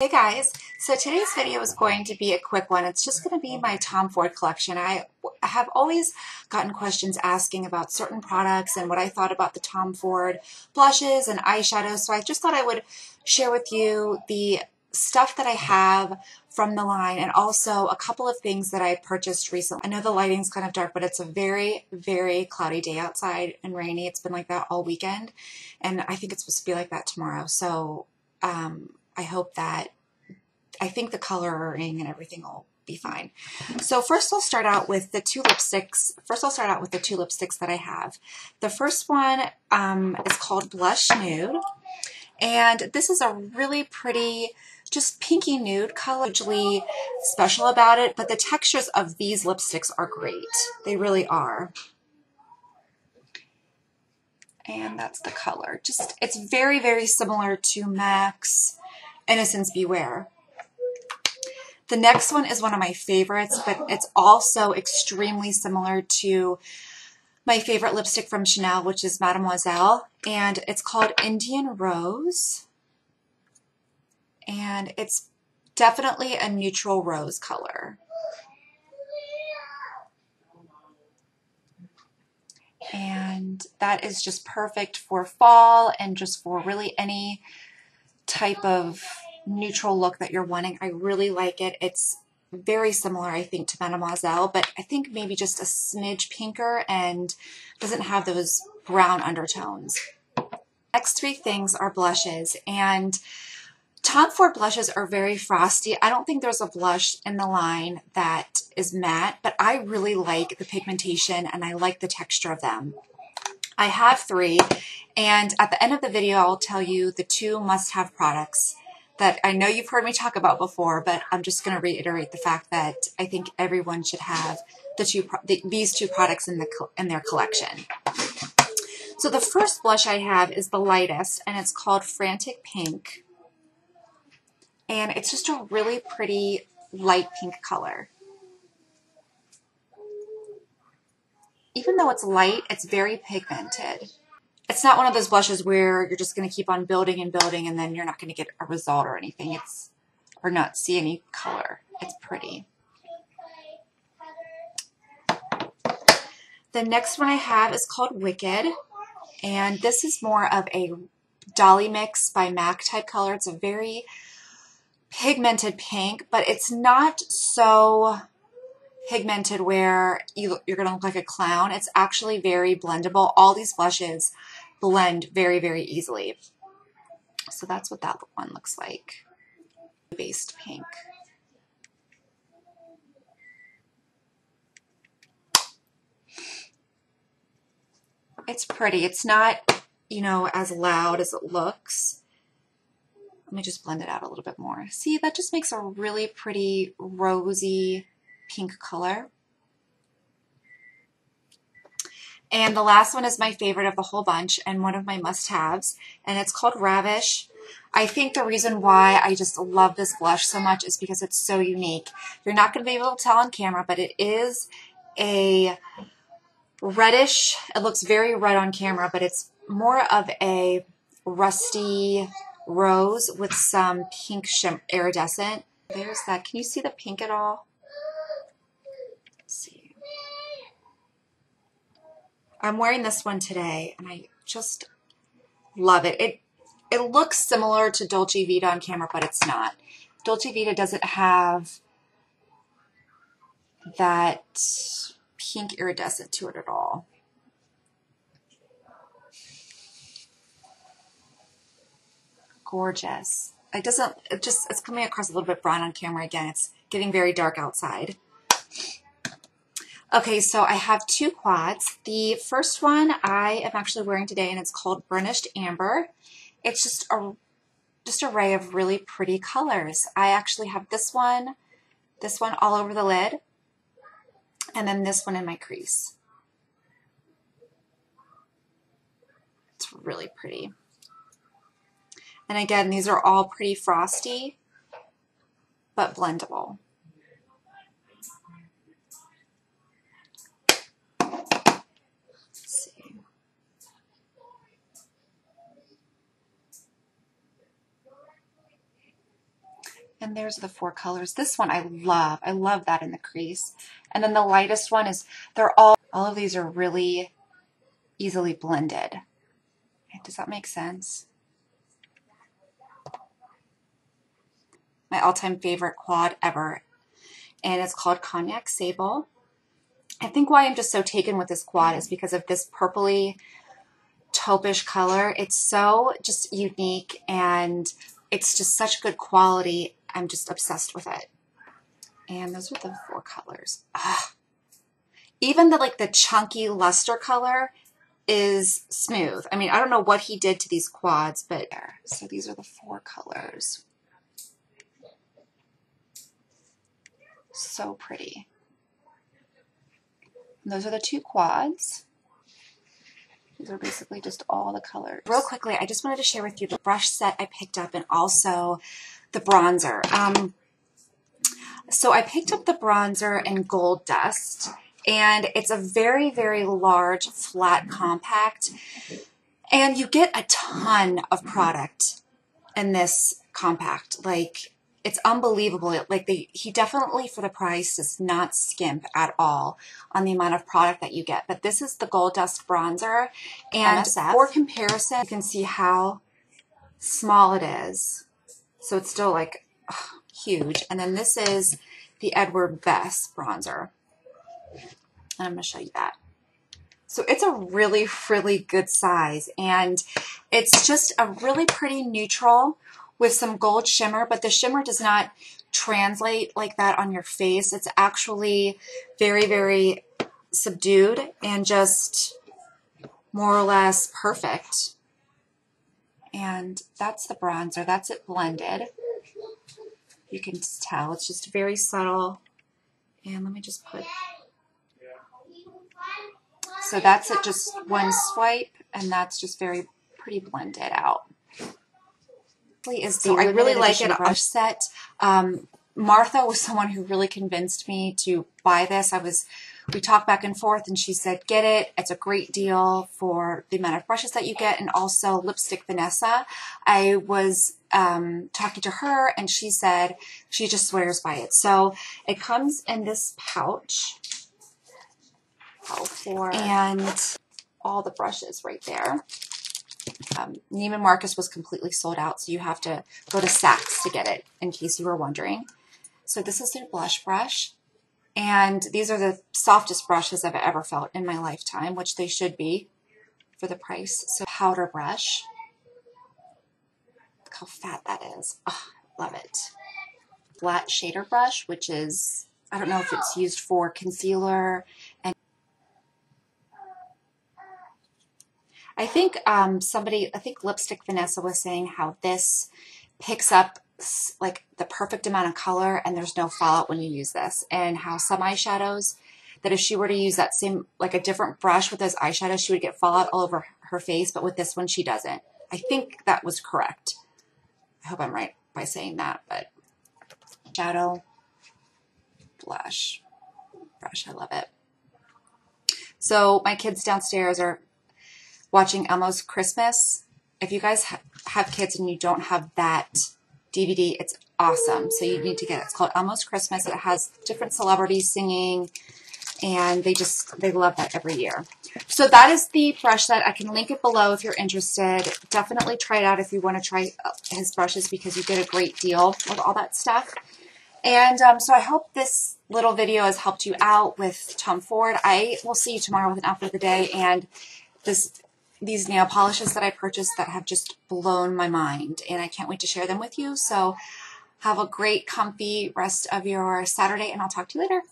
Hey guys, so today's video is going to be a quick one. It's just going to be my Tom Ford collection. I have always gotten questions asking about certain products and what I thought about the Tom Ford blushes and eyeshadows, so I just thought I would share with you the stuff that I have from the line and also a couple of things that I purchased recently. I know the lighting's kind of dark, but it's a very, very cloudy day outside and rainy. It's been like that all weekend, and I think it's supposed to be like that tomorrow, so I think the coloring and everything will be fine. So first I'll start out with the two lipsticks. That I have. The first one is called Blush Nude. And this is a really pretty, just pinky nude color. Hugely special about it, but the textures of these lipsticks are great. They really are. And that's the color. It's very, very similar to MAC's Innocence Beware. The next one is one of my favorites, but it's also extremely similar to my favorite lipstick from Chanel, which is Mademoiselle, and it's called Indian Rose, and it's definitely a neutral rose color. And that is just perfect for fall and just for really any type of neutral look that you're wanting. I really like it. It's very similar, I think, to Mademoiselle, but I think maybe just a smidge pinker and doesn't have those brown undertones. Next three things are blushes, and Tom Ford blushes are very frosty. I don't think there's a blush in the line that is matte, but I really like the pigmentation and I like the texture of them. I have three, and at the end of the video, I'll tell you the two must-have products that I know you've heard me talk about before, but I'm just going to reiterate the fact that I think everyone should have these two products in their collection. So the first blush I have is the lightest, and it's called Frantic Pink, and it's just a really pretty light pink color. Even though it's light, it's very pigmented. It's not one of those blushes where you're just going to keep on building and building and then you're not going to get a result or anything. Or not see any color. It's pretty. The next one I have is called Wicked, and this is more of a Dolly Mix by MAC type color. It's a very pigmented pink, but it's not so pigmented where you're going to look like a clown. It's actually very blendable. All these blushes blend very, very easily. So that's what that one looks like. Based pink. It's pretty. It's not, you know, as loud as it looks. Let me just blend it out a little bit more. See, that just makes a really pretty rosy pink color. And the last one is my favorite of the whole bunch and one of my must-haves, and it's called Ravish. I think the reason why I just love this blush so much is because it's so unique. You're not going to be able to tell on camera, but it is a reddish, it looks very red on camera, but it's more of a rusty rose with some pink iridescent. There's that. Can you see the pink at all? Let's see. I'm wearing this one today, and I just love it. It looks similar to Dolce Vita on camera, but it's not. Dolce Vita doesn't have that pink iridescent to it at all. Gorgeous. It's coming across a little bit brown on camera again. It's getting very dark outside. Okay, so I have two quads. The first one I am actually wearing today, and it's called Burnished Amber. It's just an array of really pretty colors. I actually have this one all over the lid, and then this one in my crease. It's really pretty. And again, these are all pretty frosty, but blendable. And there's the 4 colors. This one I love. I love that in the crease. And then the lightest one is, all of these are really easily blended. Does that make sense? My all-time favorite quad ever. And it's called Cognacs Sable. I think why I'm just so taken with this quad is because of this purpley taupish color. It's so just unique and it's just such good quality. I'm just obsessed with it. And those are the 4 colors. Ah. Even the chunky luster color is smooth. I mean, I don't know what he did to these quads, but so these are the 4 colors. So pretty. And those are the 2 quads. These are basically just all the colors. Real quickly, I just wanted to share with you the brush set I picked up and also the bronzer. So I picked up the bronzer in Gold Dust, and it's a very, very large, flat compact, and you get a ton of product in this compact. Like, it's unbelievable. Like, he definitely, for the price, does not skimp at all on the amount of product that you get. But this is the Gold Dust bronzer, and for comparison, you can see how small it is. So it's still like huge. And then this is the Edward Bess bronzer. And I'm going to show you that. So it's a really, really good size. And it's just a really pretty neutral with some gold shimmer, but the shimmer does not translate like that on your face. It's actually very, very subdued and just more or less perfect. And that's the bronzer. That's it blended. You can just tell it's just very subtle. And let me just put, so that's it, just one swipe, and that's just very pretty blended out. So I really like it. Brush set. Martha was someone who really convinced me to buy this. We talked back and forth, and she said, get it. It's a great deal for the amount of brushes that you get, and also Lipstick Vanessa. I was talking to her, and she said she just swears by it. So it comes in this pouch, and all the brushes right there. Neiman Marcus was completely sold out, so you have to go to Saks to get it, in case you were wondering. So this is their blush brush, and these are the softest brushes I've ever felt in my lifetime, which they should be for the price. So powder brush. Look how fat that is. Oh, love it. Flat shader brush, which is, I don't know if it's used for concealer. And I think I think Lipstick Vanessa was saying how this picks up like the perfect amount of color and there's no fallout when you use this. And how some eyeshadows, that if she were to use that same, like a different brush with those eyeshadows, she would get fallout all over her face, but with this one, she doesn't. I think that was correct. I hope I'm right by saying that, but shadow blush brush, I love it. So my kids downstairs are watching Elmo's Christmas. If you guys have kids and you don't have that DVD, it's awesome. So you need to get it. It's called Elmo's Christmas. It has different celebrities singing, and they love that every year. So that is the brush set. I can link it below if you're interested. Definitely try it out if you want to try his brushes, because you get a great deal with all that stuff. And so I hope this little video has helped you out with Tom Ford. I will see you tomorrow with an outfit of the day, and these nail polishes that I purchased that have just blown my mind, and I can't wait to share them with you. So have a great, comfy rest of your Saturday, and I'll talk to you later.